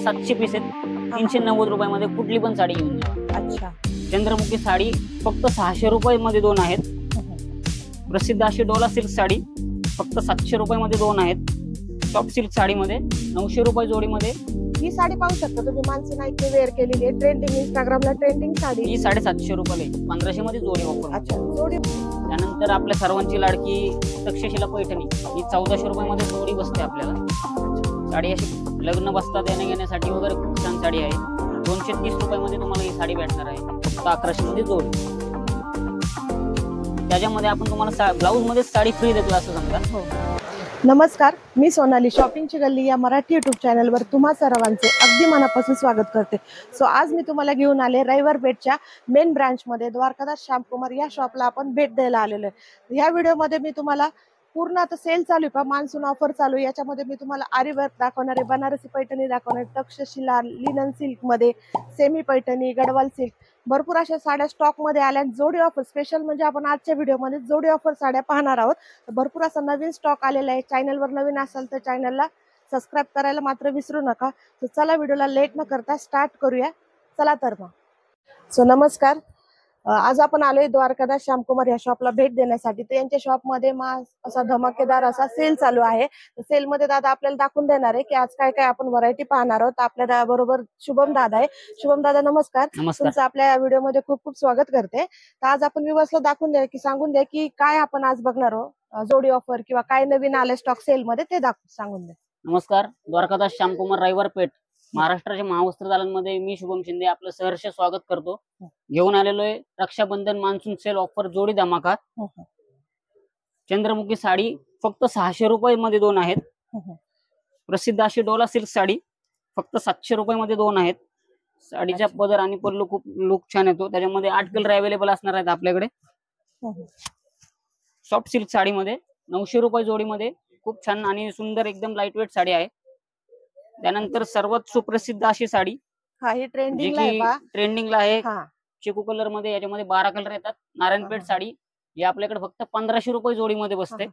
700 piece आहेत. 390 रुपयामध्ये कुठली पण साडी घेऊन जा. अच्छा. चंद्रमुखी साडी फक्त 600 रुपयामध्ये 2 आहेत. प्रसिद्ध अशी डोला सिल्क साडी फक्त 700 रुपयामध्ये 2 आहेत. सॉफ्ट सिल्क साडीमध्ये 900 रुपये जोडीमध्ये. ही साडी पाहू शकता तुम्ही, मानसी नाईकने वेअर केलेली आहे. ट्रेंडिंग, इंस्टाग्रामला ट्रेंडिंग साडी. ही 750 रुपयाला आहे. 1500 मध्ये जोडी ऑफर. अच्छा, जोडी. त्यानंतर आपल्या सर्वांची लाडकी तक्षशिला पैठणी ही 1400 रुपयामध्ये जोडी बसते आपल्याला. साडी अशी लग्न बसता देण्या घेण्यासाठी वगैरे खूप छान साडी आहे. 230 रुपयामध्ये तुम्हाला ही साडी भेटणार आहे. फक्त 1100 मध्ये जोडी. त्याच्यामध्ये आपण तुम्हाला ब्लाऊज मध्ये साडी फ्री देतो असं समजा. हो. नमस्कार, मी सोनाली. शॉपिंगची गल्ली या मराठी युट्यूब चॅनलवर तुम्हा सर्वांचे अगदी मनापासून स्वागत करते. सो आज मी तुम्हाला घेऊन आले रविवार पेठच्या मेन ब्रांच मध्ये द्वारकादास श्यामकुमार या शॉपला आपण भेट द्यायला आलेलो आहे. या व्हिडिओमध्ये मी तुम्हाला पूर्ण आता सेल चालू आहे, मान्सून ऑफर चालू आहे. याच्यामध्ये मी तुम्हाला आरी वर्क दाखवणार आहे, बनारसी पैठणी दाखवणार आहे, तक्षशिला लिनन सिल्क मध्ये, सेमी पैठणी, गडवाल सिल्क, भरपूर अशा साड्या स्टॉक मध्ये आल्या. जोडी ऑफर स्पेशल म्हणजे आपण आजच्या व्हिडिओमध्ये जोडी ऑफर साड्या पाहणार आहोत. भरपूर असा नवीन स्टॉक आलेला आहे. चॅनलवर नवीन असाल तर चॅनलला सबस्क्राईब करायला मात्र विसरू नका. तर चला व्हिडिओला लेट न करता स्टार्ट करूया. चला तर मग. सो नमस्कार, आज आपण आलोय द्वारकादास श्यामकुमार या शॉपला भेट देण्यासाठी. तर यांच्या शॉपमध्ये असा धमाकेदार असा सेल चालू आहे. सेल मध्ये दादा आपल्याला दाखवून देणार आहे की आज काय काय आपण व्हरायटी पाहणार आहोत. आपल्या बरोबर शुभम दादा आहे. शुभम दादा नमस्कार. तुमचं आपल्या व्हिडिओ खूप खूप स्वागत करते. तर आज आपण व्ह्यूअर्सला दाखवून द्या की सांगून द्या की काय आपण आज बघणार आहोत, जोडी ऑफर किंवा काय नवीन आले स्टॉक सेल मध्ये ते सांगून द्या. नमस्कार, द्वारकादास श्यामकुमार रविवार पेठ महाराष्ट्राच्या महावस्त्र दालनमध्ये मी शुभम शिंदे आपलं सहर्ष स्वागत करतो. घेऊन आलेलो आहे रक्षाबंधन मान्सून सेल ऑफर जोडी धमाका. चंद्रमुखी साडी फक्त 600 रुपयामध्ये 2 आहेत. प्रसिद्ध अशी डोला सिल्क साडी फक्त 700 रुपयामध्ये 2 आहेत. साडीचा पदर आणि पल्लू खूप लुक छान येतो. त्याच्यामध्ये 8 कलर अवेलेबल असणार आहेत आपल्याकडे. सॉफ्ट सिल्क साडीमध्ये 900 रुपये जोडीमध्ये खूप छान आणि सुंदर एकदम लाईट वेट साडी आहे. त्यानंतर सर्वात सुप्रसिद्ध अशी साडी, ट्रेंडिंगला आहे, चिकू कलर मध्ये. याच्यामध्ये 12 कलर येतात. नारायणपेठ साडी ही आपल्याकडे फक्त 1500 रुपये जोडीमध्ये बसते.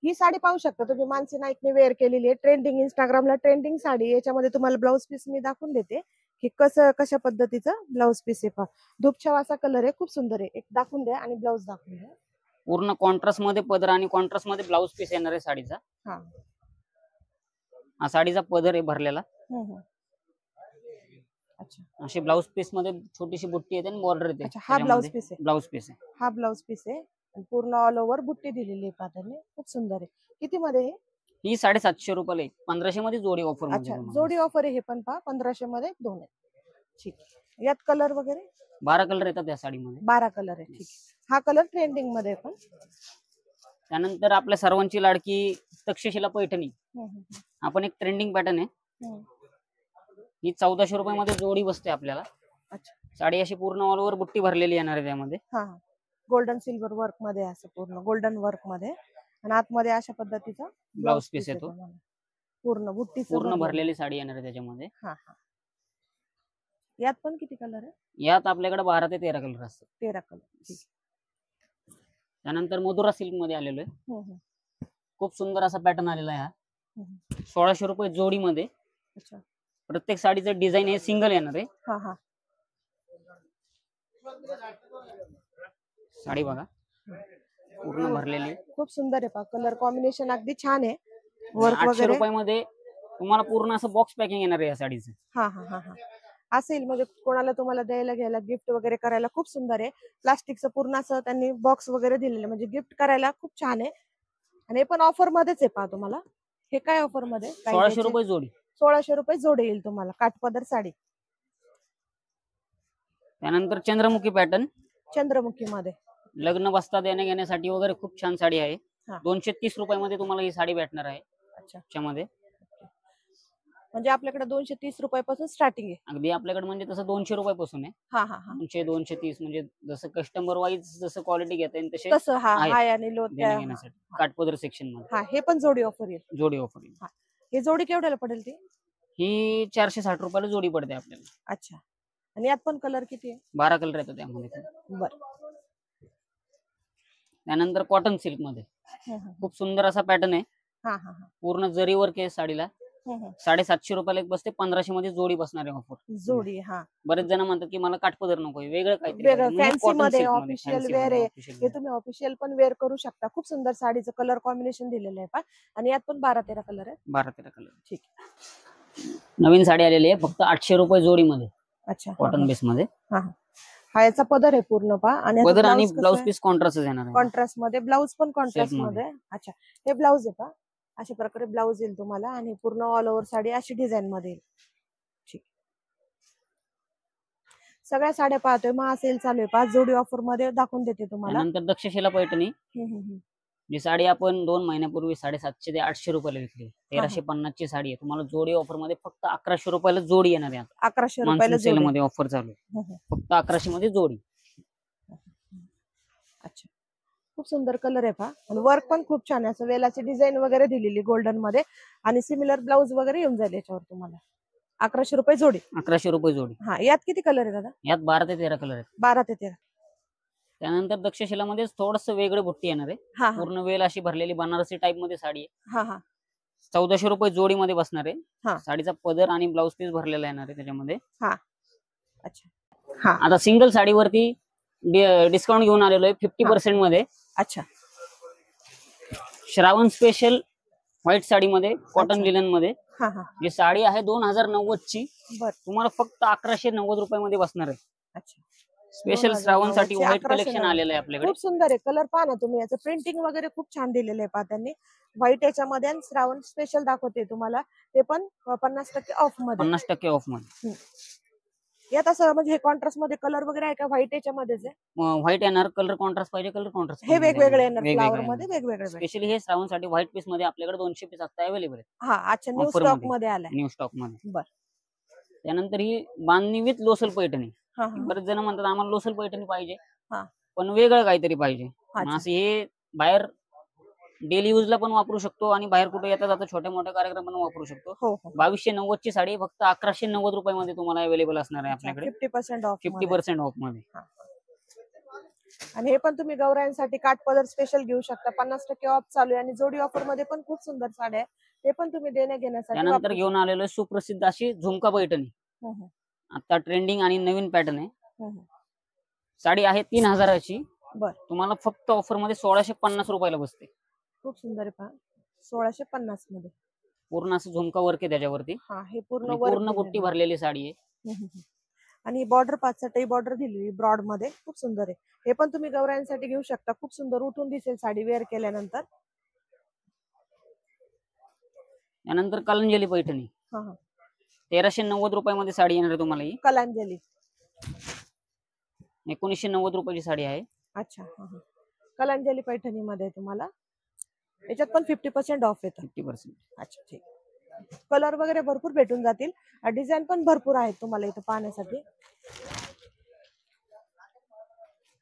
ही साडी पाहू शकता तुम्ही, मानसी नाईकने वेअर केलेली आहे. ट्रेंडिंग, इंस्टाग्रामला ट्रेंडिंग साडी. याच्यामध्ये तुम्हाला ब्लाऊज पीस मी दाखवून देते की कशा पद्धतीचं ब्लाऊज पीस आहे. धूपछाव असा कलर आहे, खूप सुंदर आहे. एक दाखवून द्या आणि ब्लाऊज दाखवून द्या. पूर्ण कॉन्ट्रास्ट मध्ये पदर आणि कॉन्ट्रास्ट मध्ये ब्लाऊज पीस येणार आहे साडीचा. हा साडीचा पदर आहे भरलेला. अच्छा, अशी ब्लाऊज पीस मध्ये छोटीशी बुट्टी येते आणि बॉर्डर येते. हा ब्लाऊज पीस आहे. ब्लाऊज पीस आहे. हा ब्लाऊज पीस आहे आणि पूर्ण ऑल ओव्हर बुट्टी दिलेली आहे पातळने. खूप सुंदर आहे. किती मध्ये आहे ही? 750 रुपये. 1500 मध्ये जोडी ऑफर. अच्छा, जोडी ऑफर आहे. हे पण पहा 1500 मध्ये 2 आहे. ठीक. यात कलर वगैरे 12 कलर येतात या साडीमध्ये. 12 कलर आहे. ठीक. हा कलर ट्रेंडिंग मध्ये पण. त्यानंतर आपल्या सर्वांची लाडकी तक्षशिला पैठणी आपण एक ट्रेंडिंग पॅटर्न आहे. ही 1400 रुपयामध्ये जोडी बसते आपल्याला. अच्छा. साडी अशी पूर्ण ऑल ओव्हर बुट्टी भरलेली येणार आहे त्यामध्ये. गोल्डन सिल्वर वर्क मध्ये, असं पूर्ण गोल्डन वर्क मध्ये आणि आतमध्ये अशा पद्धतीचा ब्लाऊज पीस येतो. पूर्ण बुट्टी पूर्ण भरलेली साडी येणार आहे त्याच्यामध्ये. यात पण किती कलर आहे? यात आपल्याकडे 12 ते 13 कलर असतात. 13 कलर. त्यानंतर मधुरा सिल्क मध्ये आलेलो आहे. खूप सुंदर असा पॅटर्न आलेला आहे. हा 1600 रुपये जोडीमध्ये. अच्छा. प्रत्येक साडीचं डिझाईन हे सिंगल येणार आहे. साडी बघा पूर्ण भरलेली, खूप सुंदर आहे. कलर कॉम्बिनेशन अगदी छान आहे. वर्क 800 रुपयामध्ये तुम्हाला पूर्ण असं बॉक्स पॅकिंग येणार आहे या साडीचं. असेल म्हणजे कोणाला तुम्हाला द्यायला घ्यायला गिफ्ट वगैरे करायला खूप सुंदर आहे. प्लास्टिकचं पूर्ण असं त्यांनी बॉक्स वगैरे दिलेलं म्हणजे गिफ्ट करायला खूप छान आहे. आणि हे पण ऑफर मध्येच आहे. पहा तुम्हाला हे काय ऑफर मध्ये 1600 रुपये जोडी. 1600 रुपये जोडी येईल तुम्हाला काठपदर साडी. त्यानंतर चंद्रमुखी पॅटर्न, चंद्रमुखी मध्ये लग्न बसता देण्या घेण्यासाठी वगैरे खूप छान साडी आहे. 230 रुपयामध्ये तुम्हाला ही साडी भेटणार आहे. अच्छा. त्याच्यामध्ये म्हणजे आपल्याकडे 230 रुपयापासून स्टार्टिंग आहे. अगदी आपल्याकडे म्हणजे तसं 200 रुपयापासून आहे. 200 230 म्हणजे जसं कस्टमर वाईज जसं क्वालिटी घेता येईल तसं हाय आणि लो घेण्यासाठी काठपदर सेक्शन मध्ये. हे पण जोडी ऑफर येईल. जोडी ऑफर येईल. हे जोडी केवढ्याला पडेल ती? ही 460 रुपयाला जोडी पडते आपल्याला. अच्छा. आणि यात पण कलर किती आहे? 12 कलर येतात त्यामध्ये. बर. त्यानंतर कॉटन सिल्क मध्ये खूप सुंदर असा पॅटर्न आहे. पूर्ण जरी वर्क आहे साडीला. 750 रुपयाला एक बसते, 1500 मध्ये जोडी बसणार आहे ऑफर. जोडी. हा, बरेच जण म्हणतात की मला काठपदर नकोय, वेगळं काहीतरी वेगळं पाहिजे. म्हणजे फॅन्सी cotton मध्ये silk मध्ये, ऑफिशियल fancy वेअर मध्ये, आहे. official हे wear. तुम्ही ऑफिशियल पण वेअर करू शकता. खूप सुंदर साडीचं कलर कॉम्बिनेशन दिलेलं आहे पहा. आणि यात पण 12-13 कलर आहेत. 12-13 कलर. ठीक. नवीन साडी आलेली आहे, फक्त 800 रुपये जोडीमध्ये, अच्छा, कॉटन बेस मध्ये. हा याचा पदर आहे पूर्ण पहा. आणि पदर आणि ब्लाउज पीस कॉन्ट्रास्ट येणार आहे. कॉन्ट्रास्ट मध्ये, ब्लाउज पण कॉन्ट्रास्ट Silk मध्ये. अच्छा, हे ब्लाउज आहे पहा. अशा प्रकारे ब्लाउज येईल तुम्हाला आणि पूर्ण ऑल ओव्हर साडी अशी डिझाईन मध्ये येईल. ठीक. सगळ्या साड्या पाहतोय, महासेल चालू आहे. 5 जोडी ऑफर मध्ये दाखवून देते तुम्हाला. नंतर दक्षशिला पैठणी, जी साडी आपण 2 महिन्यापूर्वी 750 ते 800 रुपयाला विकली, 1350 ची साडी आहे. तुम्हाला जोडी ऑफर मध्ये फक्त 1100 रुपयाला जोडी येणार आहे. 1100 रुपयाला सेल जोडी. मध्ये ऑफर चालू आहे, फक्त 1100 मध्ये जोडी. अच्छा, खूप सुंदर कलर आहे पहा. आणि वर्क पण खूप छान आहे. असं वेलाची डिझाईन वगैरे दिलेली गोल्डन मध्ये. आणि सिमिलर ब्लाउज वगैरे येऊन जाईल याच्यावर तुम्हाला. 1100 रुपये जोडी. 1100 रुपये जोडी. हा, यात किती कलर आहे दादा? यात 12 ते 13 कलर आहेत. 12 ते 13. त्यानंतर दक्षशिला मध्ये थोडस वेगळं बुट्टी येणार आहे. पूर्ण वेल अशी भरलेली बनारसी टाइप मध्ये साडी आहे. 1400 रुपये जोडी मध्ये बसणार आहे. साडीचा पदर आणि ब्लाउज पीस भरलेला येणार आहे त्याच्यामध्ये. अच्छा, आता सिंगल साडीवरती डिस्काउंट घेऊन आलेलो आहे 50% मध्ये. अच्छा, श्रावण स्पेशल व्हाईट साडी मध्ये, कॉटन लिनन मध्ये. जी साडी आहे 2090 ची, तुम्हाला फक्त 1190 रुपयामध्ये बसणार आहे. अच्छा, स्पेशल श्रावण साठी व्हाईट कलेक्शन आलेलं आहे आपल्याकडे. खूप सुंदर आहे. कलर पहा ना तुम्ही. याचं प्रिंटिंग वगैरे खूप छान दिलेलं आहे पहा त्यांनी. व्हाईट याच्यामध्ये आणि श्रावण स्पेशल दाखवते तुम्हाला. ते पण 50% ऑफ मध्ये. 50% ऑफ मध्ये. यात असं म्हणजे हे कॉन्ट्रास्ट मध्ये कलर वगैरे आहे का? व्हाईट याच्यामध्येच आहे. व्हाईट येणार. कलर कॉन्ट्रास्ट पाहिजे, कलर कॉन्ट्रास्ट. हे वेगवेगळे येणार फ्लावर मध्ये, वेगवेगळे. स्पेशली हे श्रावण साठी व्हाईट पीस मध्ये आपल्याकडे 200 पीस आता अवेलेबल आहे. अच्छा, न्यू स्टॉक मध्ये आलाय. न्यू स्टॉक मध्ये. बर. त्यानंतर ही बांधणी विथ लोसल पैठणी. बरेच जण म्हणतात आम्हाला लोसल पैठणी पाहिजे, पण वेगळं काहीतरी पाहिजे. असं हे बाहेर डेली यूजला पण वापरू शकतो आणि बाहेर कुठे येता जाता छोट्या मोठ्या कार्यक्रम पण वापरू शकतो. 2290 ची साडी फक्त 1190 रुपयामध्ये तुम्हाला अवेलेबल असणार आहे आपल्याकडे. 50% ऑफ. 50% ऑफ मध्ये. आणि हे पण तुम्ही गौरायांसाठी काठपदर स्पेशल घेऊ शकता. 50% ऑफ चालू आहे. आणि जोडी ऑफर मध्ये पण खूप सुंदर साड्या आहे. ते पण तुम्ही देण्या घेण्यासाठी. त्यानंतर घेऊन आलेलो आहे सुप्रसिद्ध अशी झुमका पैठणी. आता ट्रेंडिंग आणि नवीन पॅटर्न आहे. साडी आहे 3000 ची. तुम्हाला फक्त ऑफर मध्ये 1650 रुपयाला बसते. खूप सुंदर आहे पहा. 1650 मध्ये. पूर्ण असं झुमका वर्क आहे त्याच्यावरती. हे पूर्ण बुट्टी भरलेली साडी आहे. आणि बॉर्डर 5 चटई बॉर्डर दिलेली ब्रॉड मध्ये. खूप सुंदर आहे. हे पण तुम्ही गौरायांसाठी घेऊ शकता. खूप सुंदर उठून दिसेल साडी वेअर केल्यानंतर. त्यानंतर कलांजली पैठणी. 1390 रुपयामध्ये साडी येणार आहे तुम्हाला ही. कलांजली 1990 रुपयाची साडी आहे. अच्छा, कलांजली पैठणी मध्ये तुम्हाला. याच्यात पण 50% ऑफ येतं. 50%. अच्छा, ठीक. कलर वगैरे भरपूर भेटून जातील. डिझाईन पण भरपूर आहेत तुम्हाला इथं पाहण्यासाठी.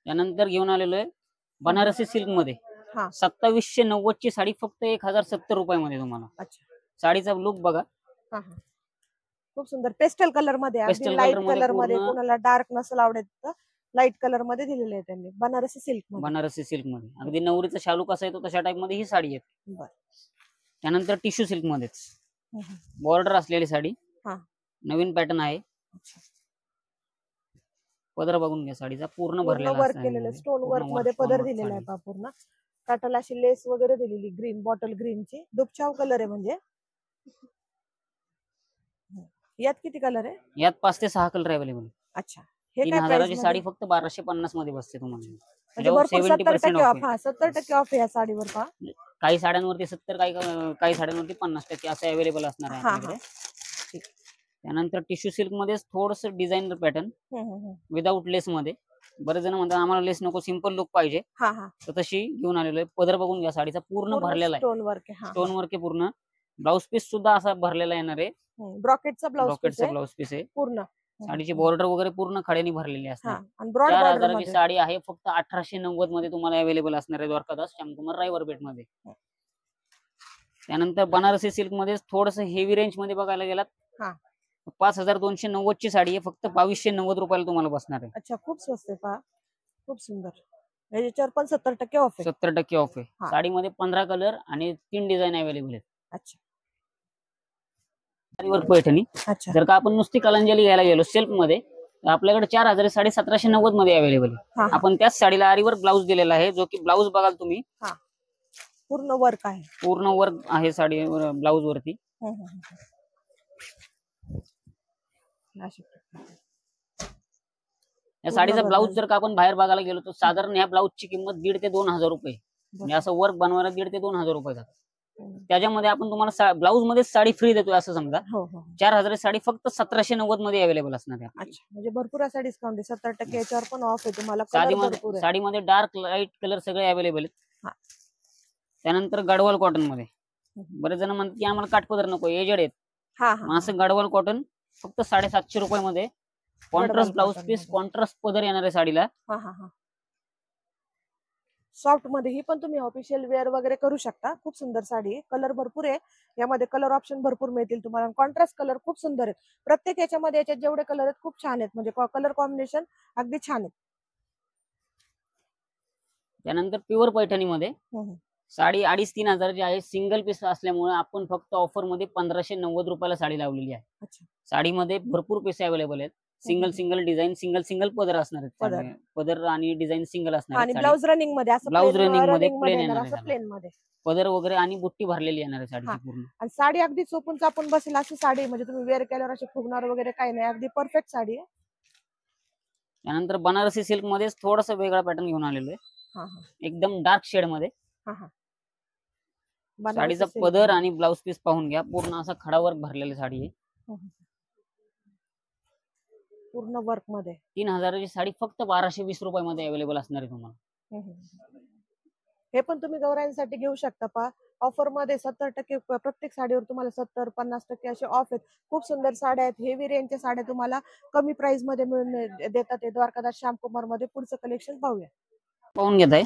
त्यानंतर घेऊन आलेलो आहे बनारसी सिल्क मध्ये. 2790 ची साडी फक्त 1070 रुपयामध्ये तुम्हाला. अच्छा, साडीचा लुक बघा. खूप सुंदर पेस्टल कलर मध्ये. लाईट कलर मध्ये. कोणाला डार्क नसेल आवडत लाईट कलर मध्ये दिलेले आहे त्यांनी. बनारसी सिल्क मध्ये. बनारसी सिल्क मध्ये अगदी नवरीचा शालू कसा येतो तशा टाइप मध्ये ही साडी येते. त्यानंतर टिश्यू सिल्क मध्येच बॉर्डर असलेली साडी. नवीन पॅटर्न आहे. पदर बघून घ्या साडीचा. पूर्ण भरलेला वर्क केलेलं स्टोन वर्क मध्ये पदर दिलेला आहे पूर्ण. काटाला अशी लेस वगैरे दिलेली ग्रीन, बॉटल ग्रीन ची. दुपछाव कलर आहे म्हणजे. यात किती कलर आहे? यात 5 ते 6 कलर अवेलेबल. अच्छा, 3000 ची साडी फक्त 1250 मध्ये बसते तुम्हाला. 70% ऑफ. 70% ऑफ या साडीवर पहा. काही साड्यांवरती 70, काही साड्यांवरती 50% असं अवेलेबल असणार आहे आपल्याकडे. त्यानंतर टिश्यू सिल्क मध्ये थोडस डिझायनर पॅटर्न विदाउट लेस मध्ये. बरेच जण म्हणतात आम्हाला लेस नको, सिंपल लुक पाहिजे. तर तशी घेऊन आलेलो आहे. पदर बघून घ्या साडीचा. पूर्ण भरलेला आहे. स्टोन वर्क आहे पूर्ण. ब्लाउज पीस सुद्धा असा भरलेला येणार आहे. ब्रॉकेटचा ब्लाउज पीस आहे पूर्ण. साडीची बॉर्डर वगैरे पूर्ण खड्यानी भरलेली असणार. 4000 ची साडी आहे फक्त 1890 मध्ये तुम्हाला अवेलेबल असणार आहे द्वारकादास श्यामकुमार रायवर पेठ मध्ये. त्यानंतर बनारसी सिल्क मध्ये थोडस हेवी रेंज मध्ये बघायला गेलात 5290 ची साडी आहे फक्त 2290 रुपयाला तुम्हाला बसणार आहे. अच्छा, खूप स्वस्त आहे पहा. खूप सुंदर. याच्यावर पण 70% ऑफ आहे. 70% ऑफ आहे. साडीमध्ये 15 कलर आणि 3 डिझाईन अवेलेबल आहेत. अच्छा, आरीवर्क पैठणी. अच्छा. जर का आपण नुसती कलांजली घ्यायला गेलो सेल्फ मध्ये तर आपल्याकडे 4,000 1790 मध्ये अवेलेबल आहे. हा. आपण त्याच साडीला आरीवर्क ब्लाऊज दिलेला आहे, जो की ब्लाऊज बघाल तुम्ही पूर्ण वर्क आहे. पूर्ण वर्क आहे साडी ब्लाऊज वरती. या साडीचा ब्लाऊज जर का आपण बाहेर बघायला गेलो तर साधारण या ब्लाऊजची किंमत 1,500 ते 2,000 रुपये. म्हणजे असं वर्क बनवायला 1,500 ते 2,000 रुपये जातात. त्याच्यामध्ये आपण तुम्हाला ब्लाऊज मध्ये साडी फ्री देतोय असं समजा. 4,000 साडी फक्त 1790 मध्ये अवेलेबल असणार आहे. अच्छा, म्हणजे भरपूर असा डिस्काउंट आहे. 70% याच्यावर पण ऑफ आहे तुम्हाला. साडीमध्ये डार्क लाईट कलर सगळे अवेलेबल आहेत. त्यानंतर गडवाल कॉटन मध्ये बरेच जण म्हणतात की आम्हाला काठपदर नको, एजेड आहेत. असं गडवाल कॉटन फक्त 750 रुपये मध्ये कॉन्ट्रास्ट ब्लाऊज पीस, कॉन्ट्रास्ट पदर येणार आहे साडीला. सॉफ्ट मध्ये ही पण तुम्ही ऑफिशियल वेअर वगैरे करू शकता. खूप सुंदर साडी आहे. कलर भरपूर आहे यामध्ये, कलर ऑप्शन भरपूर मिळतील तुम्हाला. कॉन्ट्रास्ट कलर खूप सुंदर आहेत. प्रत्येक याच्यामध्ये याच्यात जेवढे कलर आहेत खूप छान आहेत, म्हणजे कलर कॉम्बिनेशन अगदी छान आहे. त्यानंतर प्युअर पैठणी मध्ये साडी 2,500 ते 3,000 आहे. सिंगल पीस असल्यामुळे आपण फक्त ऑफर मध्ये 1,590 रुपयाला साडी लावलेली आहे. साडीमध्ये भरपूर पीस अवेलेबल आहेत. सिंगल डिझाईन, सिंगल पदर असणार आहेत. पदर आणि डिझाईन सिंगल असणार आणि ब्लाऊज रनिंग मध्ये, असं ब्लाऊज रनिंग मध्ये प्लेन येणार, येणार, प्लेन मध्ये पदर वगैरे आणि बुट्टी भरलेली येणार आहे साडीची पूर्ण. आणि साडी अगदी चोपून चापून बसेल अशी साडी, म्हणजे तुम्ही वेअर केल्यावर अशी फुगणार वगैरे काही नाही, अगदी परफेक्ट साडी आहे. त्यानंतर बनारसी सिल्क मध्ये थोडासा वेगळा पॅटर्न घेऊन आलेलो आहे. एकदम डार्क शेड मध्ये. साडीचा पदर आणि ब्लाऊज पीस पाहून घ्या. पूर्ण असा खडावर भरलेली साडी आहे. पूर्ण वर्क मध्ये 3,000 साडी फक्त 1,220 रुपयामध्ये अवेलेबल असणार आहे तुम्हाला. हे पण तुम्ही गौराईंसाठी घेऊ शकता. पहा ऑफर मध्ये 70% प्रत्येक साडीवर तुम्हाला 70-50% असे ऑफ आहेत. खूप सुंदर साड्या आहेत. हेवी रेंजच्या साड्या तुम्हाला कमी प्राइस मध्ये मिळून देतात. द्वारकादास श्यामकुमार मध्ये. पुढचं कलेक्शन पाहूया. पाहून घेत आहे.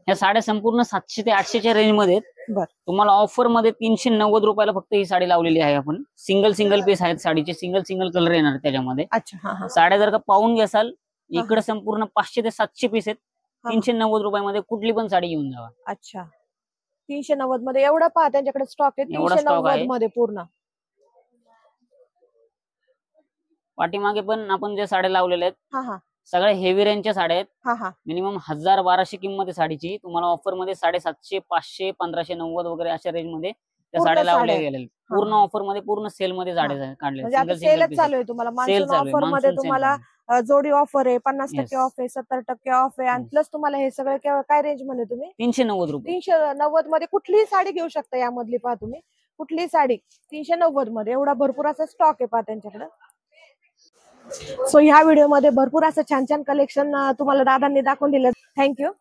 या साड्या संपूर्ण 700 ते 800च्या रेंज मध्ये तुम्हाला ऑफर मध्ये 390 रुपयाला फक्त ही साडी लावलेली आहे आपण. सिंगल पीस आहेत साडीचे, सिंगल कलर येणार त्याच्यामध्ये. साड्या जर का पाहून घ्याल इकडे संपूर्ण 500 ते 700 पीस आहेत. 390 रुपयामध्ये कुठली पण साडी घेऊन जावा. अच्छा, 390 मध्ये एवढा पहा त्यांच्याकडे स्टॉक आहे. 390 मध्ये पूर्ण. पाठीमागे पण आपण जे साड्या लावलेल्या आहेत सगळ्या हेवी रेंजच्या साड्या आहेत. मिनिमम 1,000-1,200 किंमत आहे साडीची. तुम्हाला ऑफर मध्ये 750, 500, 1,590 वगैरे अशा रेंज मध्ये त्या साड्या लावल्या गेलेल्या. पूर्ण ऑफर मध्ये, पूर्ण सेल मध्ये साड्या काढल्या. सेलच चालू आहे तुम्हाला. मान्सून ऑफर मध्ये तुम्हाला जोडी ऑफर आहे, 50% ऑफ आहे, 70% ऑफ आहे. आणि प्लस तुम्हाला हे सगळे काय रेंज मध्ये तुम्ही 390 रुपये. 390 मध्ये कुठलीही साडी घेऊ शकता. यामधली पहा तुम्ही कुठलीही साडी 390 मध्ये. एवढा भरपूर असा स्टॉक आहे पहा त्यांच्याकडे. सो ह्या व्हिडिओमध्ये भरपूर असं छान कलेक्शन तुम्हाला दादांनी दाखवून दिलं. थँक्यू.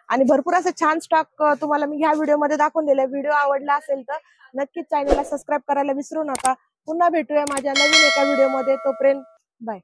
आणि भरपूर असं छान स्टॉक तुम्हाला मी ह्या व्हिडिओमध्ये दाखवून दिलं. व्हिडिओ आवडला असेल तर नक्कीच चॅनलला सबस्क्राईब करायला विसरू नका. पुन्हा भेटूया माझ्या नवीन एका व्हिडिओमध्ये. तोपर्यंत बाय.